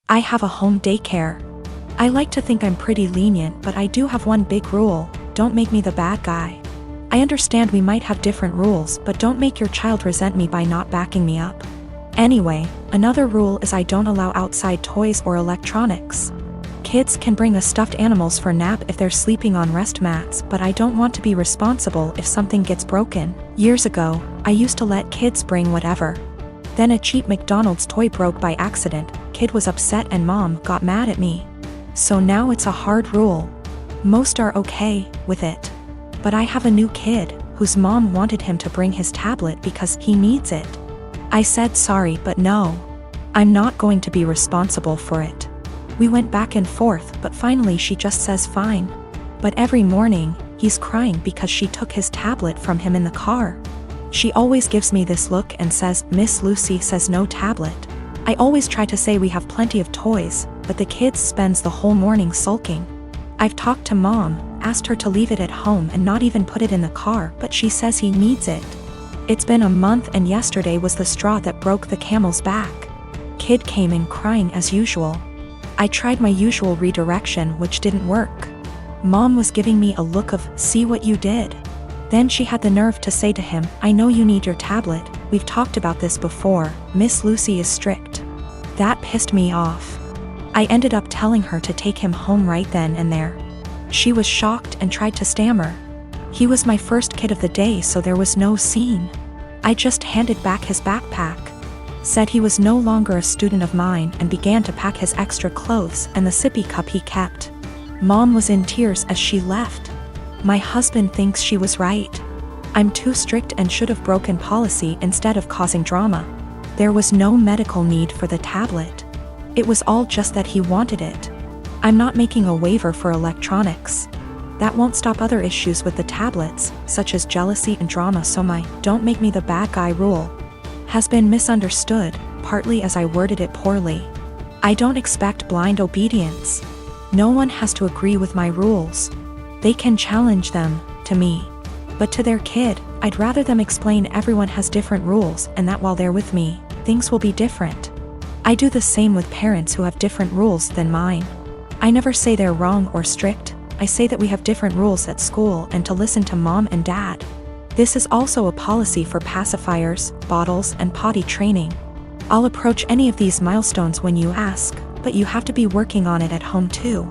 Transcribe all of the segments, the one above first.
I have a home daycare. I like to think I'm pretty lenient, but I do have one big rule: don't make me the bad guy. I understand we might have different rules, but don't make your child resent me by not backing me up. Anyway, another rule is I don't allow outside toys or electronics. Kids can bring the stuffed animals for nap if they're sleeping on rest mats, but I don't want to be responsible if something gets broken. Years ago, I used to let kids bring whatever. Then a cheap McDonald's toy broke by accident, kid was upset and mom got mad at me. So now it's a hard rule. Most are okay with it. But I have a new kid, whose mom wanted him to bring his tablet because he needs it. I said sorry, but no. I'm not going to be responsible for it. We went back and forth, but finally she just says fine. But every morning, he's crying because she took his tablet from him in the car. She always gives me this look and says, "Miss Lucy says no tablet." I always try to say we have plenty of toys, but the kid spends the whole morning sulking. I've talked to mom, asked her to leave it at home and not even put it in the car, but she says he needs it. It's been a month and yesterday was the straw that broke the camel's back. Kid came in crying as usual. I tried my usual redirection, which didn't work. Mom was giving me a look of, "See what you did?" Then she had the nerve to say to him, "I know you need your tablet, we've talked about this before, Miss Lucy is strict." That pissed me off. I ended up telling her to take him home right then and there. She was shocked and tried to stammer. He was my first kid of the day, so there was no scene. I just handed back his backpack, said he was no longer a student of mine, and began to pack his extra clothes and the sippy cup he kept. Mom was in tears as she left. My husband thinks she was right. I'm too strict and should have broken policy instead of causing drama. There was no medical need for the tablet. It was all just that he wanted it. I'm not making a waiver for electronics. That won't stop other issues with the tablets, such as jealousy and drama, so my "don't make me the bad guy" rule has been misunderstood, partly as I worded it poorly. I don't expect blind obedience. No one has to agree with my rules. They can challenge them, to me. But to their kid, I'd rather them explain everyone has different rules and that while they're with me, things will be different. I do the same with parents who have different rules than mine. I never say they're wrong or strict, I say that we have different rules at school and to listen to mom and dad. This is also a policy for pacifiers, bottles, and potty training. I'll approach any of these milestones when you ask, but you have to be working on it at home too.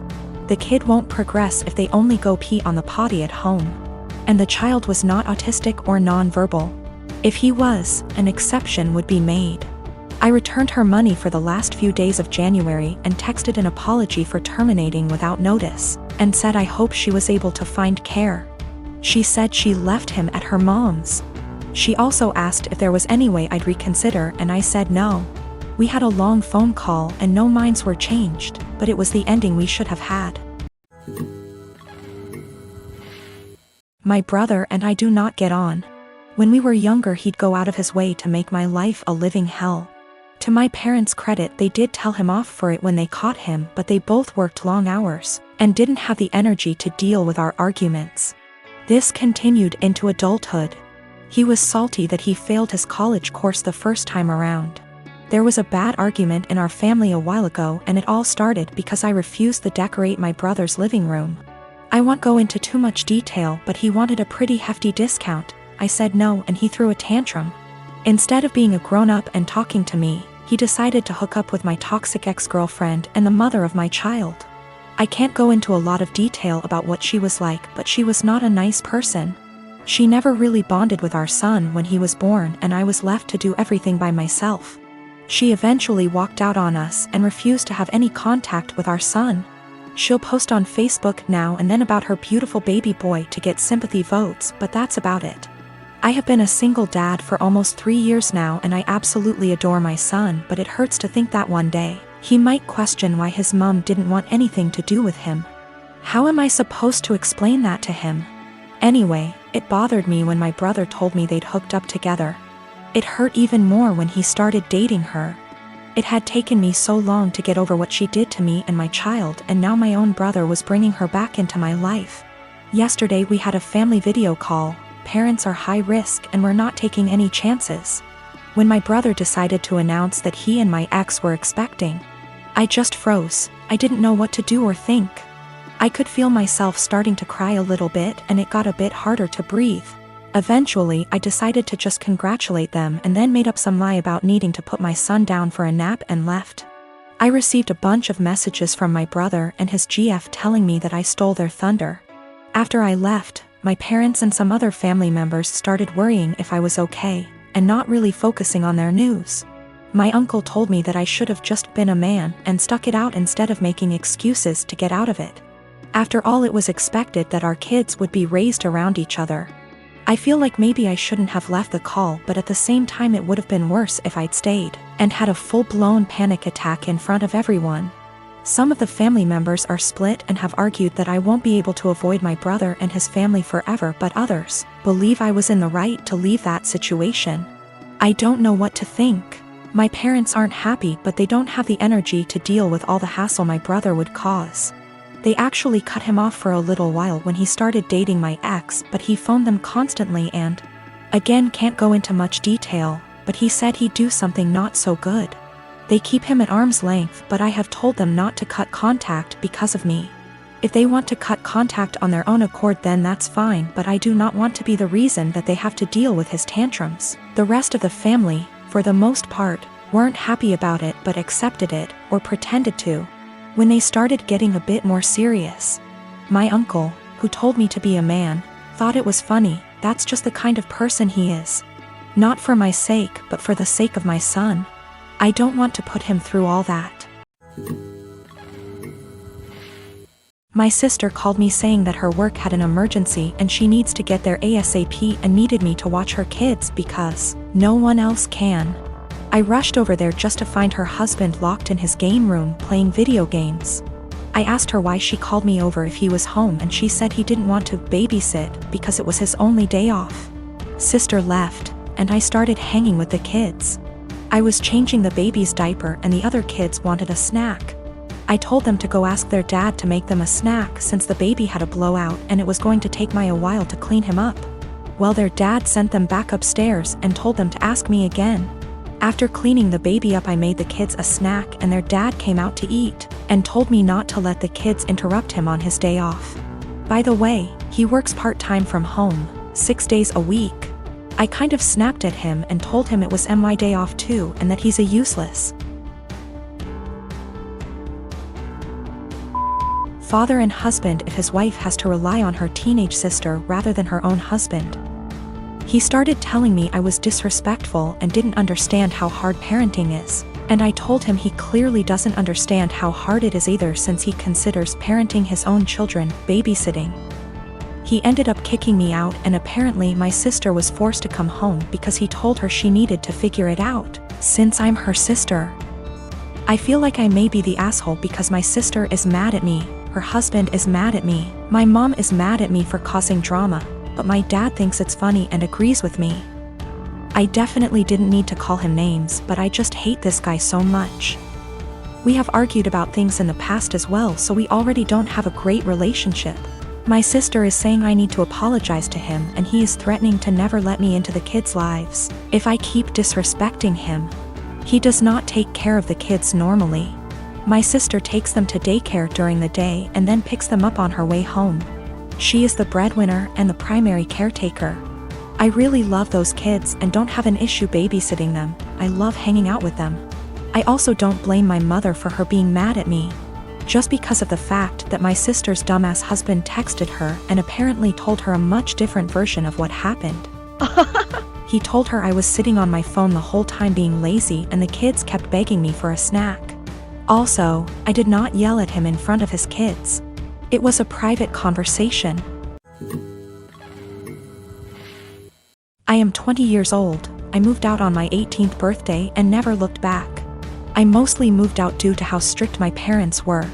The kid won't progress if they only go pee on the potty at home. And the child was not autistic or non-verbal. If he was, an exception would be made. I returned her money for the last few days of January and texted an apology for terminating without notice, and said I hope she was able to find care. She said she left him at her mom's. She also asked if there was any way I'd reconsider, and I said no. We had a long phone call and no minds were changed, but it was the ending we should have had. My brother and I do not get on. When we were younger, he'd go out of his way to make my life a living hell. To my parents' credit, they did tell him off for it when they caught him, but they both worked long hours and didn't have the energy to deal with our arguments. This continued into adulthood. He was salty that he failed his college course the first time around. There was a bad argument in our family a while ago, and it all started because I refused to decorate my brother's living room. I won't go into too much detail, but he wanted a pretty hefty discount. I said no, and he threw a tantrum. Instead of being a grown-up and talking to me, he decided to hook up with my toxic ex-girlfriend and the mother of my child. I can't go into a lot of detail about what she was like, but she was not a nice person. She never really bonded with our son when he was born, and I was left to do everything by myself. She eventually walked out on us and refused to have any contact with our son. She'll post on Facebook now and then about her beautiful baby boy to get sympathy votes, but that's about it. I have been a single dad for almost 3 years now, and I absolutely adore my son, but it hurts to think that one day he might question why his mom didn't want anything to do with him. How am I supposed to explain that to him? Anyway, it bothered me when my brother told me they'd hooked up together. It hurt even more when he started dating her. It had taken me so long to get over what she did to me and my child, and now my own brother was bringing her back into my life. Yesterday we had a family video call. Parents are high risk and we're not taking any chances. When my brother decided to announce that he and my ex were expecting, I just froze. I didn't know what to do or think. I could feel myself starting to cry a little bit, and it got a bit harder to breathe. Eventually, I decided to just congratulate them and then made up some lie about needing to put my son down for a nap and left. I received a bunch of messages from my brother and his GF telling me that I stole their thunder. After I left, my parents and some other family members started worrying if I was okay, and not really focusing on their news. My uncle told me that I should have just been a man and stuck it out instead of making excuses to get out of it. After all, it was expected that our kids would be raised around each other. I feel like maybe I shouldn't have left the call, but at the same time it would have been worse if I'd stayed and had a full-blown panic attack in front of everyone. Some of the family members are split and have argued that I won't be able to avoid my brother and his family forever, but others believe I was in the right to leave that situation. I don't know what to think. My parents aren't happy, but they don't have the energy to deal with all the hassle my brother would cause. They actually cut him off for a little while when he started dating my ex, but he phoned them constantly and, again, can't go into much detail, but he said he'd do something not so good. They keep him at arm's length, but I have told them not to cut contact because of me. If they want to cut contact on their own accord, then that's fine, but I do not want to be the reason that they have to deal with his tantrums. The rest of the family, for the most part, weren't happy about it but accepted it, or pretended to. When they started getting a bit more serious, my uncle, who told me to be a man, thought it was funny. That's just the kind of person he is. Not for my sake, but for the sake of my son. I don't want to put him through all that. My sister called me saying that her work had an emergency and she needs to get there ASAP and needed me to watch her kids because no one else can. I rushed over there just to find her husband locked in his game room playing video games. I asked her why she called me over if he was home, and she said he didn't want to babysit because it was his only day off. Sister left, and I started hanging with the kids. I was changing the baby's diaper and the other kids wanted a snack. I told them to go ask their dad to make them a snack since the baby had a blowout and it was going to take a while to clean him up. Well, their dad sent them back upstairs and told them to ask me again. After cleaning the baby up, I made the kids a snack and their dad came out to eat and told me not to let the kids interrupt him on his day off. By the way, he works part-time from home, 6 days a week. I kind of snapped at him and told him it was my day off too and that he's a useless father and husband if his wife has to rely on her teenage sister rather than her own husband. He started telling me I was disrespectful and didn't understand how hard parenting is, and I told him he clearly doesn't understand how hard it is either since he considers parenting his own children babysitting. He ended up kicking me out, and apparently my sister was forced to come home because he told her she needed to figure it out, since I'm her sister. I feel like I may be the asshole because my sister is mad at me, her husband is mad at me, my mom is mad at me for causing drama, but my dad thinks it's funny and agrees with me. I definitely didn't need to call him names, but I just hate this guy so much. We have argued about things in the past as well, so we already don't have a great relationship. My sister is saying I need to apologize to him, and he is threatening to never let me into the kids' lives if I keep disrespecting him. He does not take care of the kids normally. My sister takes them to daycare during the day and then picks them up on her way home. She is the breadwinner and the primary caretaker. I really love those kids and don't have an issue babysitting them. I love hanging out with them. I also don't blame my mother for her being mad at me, just because of the fact that my sister's dumbass husband texted her and apparently told her a much different version of what happened. He told her I was sitting on my phone the whole time being lazy and the kids kept begging me for a snack. Also, I did not yell at him in front of his kids. It was a private conversation. I am 20 years old. I moved out on my 18th birthday and never looked back. I mostly moved out due to how strict my parents were.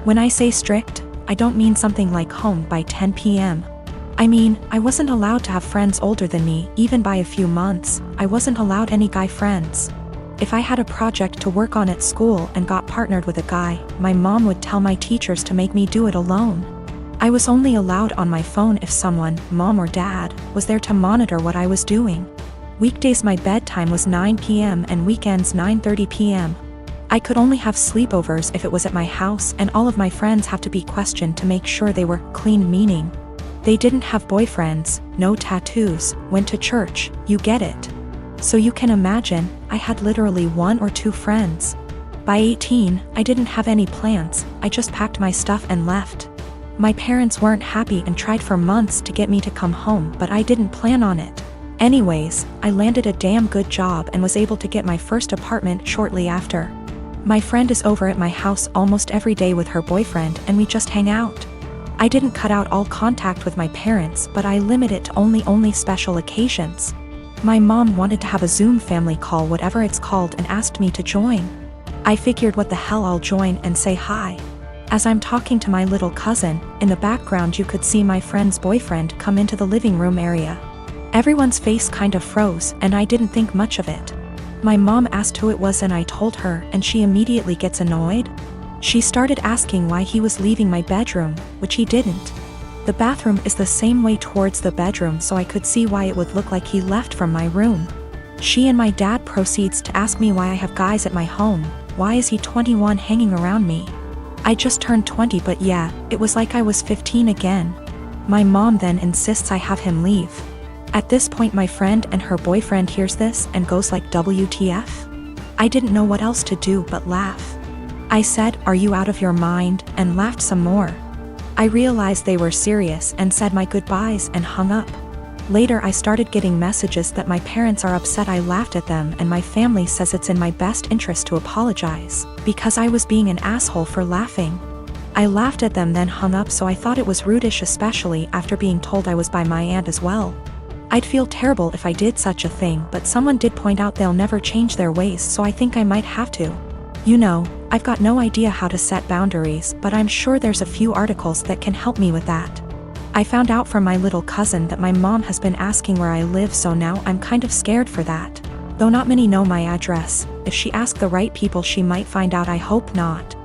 When I say strict, I don't mean something like home by 10 p.m. I mean, I wasn't allowed to have friends older than me, even by a few months. I wasn't allowed any guy friends. If I had a project to work on at school and got partnered with a guy, my mom would tell my teachers to make me do it alone. I was only allowed on my phone if someone, mom or dad, was there to monitor what I was doing. Weekdays my bedtime was 9 p.m. and weekends 9:30 p.m. I could only have sleepovers if it was at my house, and all of my friends have to be questioned to make sure they were clean, meaning they didn't have boyfriends, no tattoos, went to church, you get it. So you can imagine, I had literally 1 or 2 friends. By 18, I didn't have any plans, I just packed my stuff and left. My parents weren't happy and tried for months to get me to come home, but I didn't plan on it. Anyways, I landed a damn good job and was able to get my first apartment shortly after. My friend is over at my house almost every day with her boyfriend and we just hang out. I didn't cut out all contact with my parents, but I limit it to only special occasions. My mom wanted to have a Zoom family call, whatever it's called, and asked me to join. I figured what the hell, I'll join and say hi. As I'm talking to my little cousin, in the background you could see my friend's boyfriend come into the living room area. Everyone's face kind of froze and I didn't think much of it. My mom asked who it was and I told her, and she immediately gets annoyed. She started asking why he was leaving my bedroom, which he didn't. The bathroom is the same way towards the bedroom, so I could see why it would look like he left from my room. She and my dad proceeds to ask me why I have guys at my home, why is he 21 hanging around me? I just turned 20, but yeah, it was like I was 15 again. My mom then insists I have him leave. At this point my friend and her boyfriend hears this and goes like, WTF? I didn't know what else to do but laugh. I said, are you out of your mind, and laughed some more. I realized they were serious and said my goodbyes and hung up. Later I started getting messages that my parents are upset I laughed at them, and my family says it's in my best interest to apologize, because I was being an asshole for laughing. I laughed at them then hung up, so I thought it was rudish, especially after being told I was by my aunt as well. I'd feel terrible if I did such a thing, but someone did point out they'll never change their ways, so I think I might have to. You know, I've got no idea how to set boundaries, but I'm sure there's a few articles that can help me with that. I found out from my little cousin that my mom has been asking where I live, so now I'm kind of scared for that. Though not many know my address, if she asks the right people she might find out, I hope not.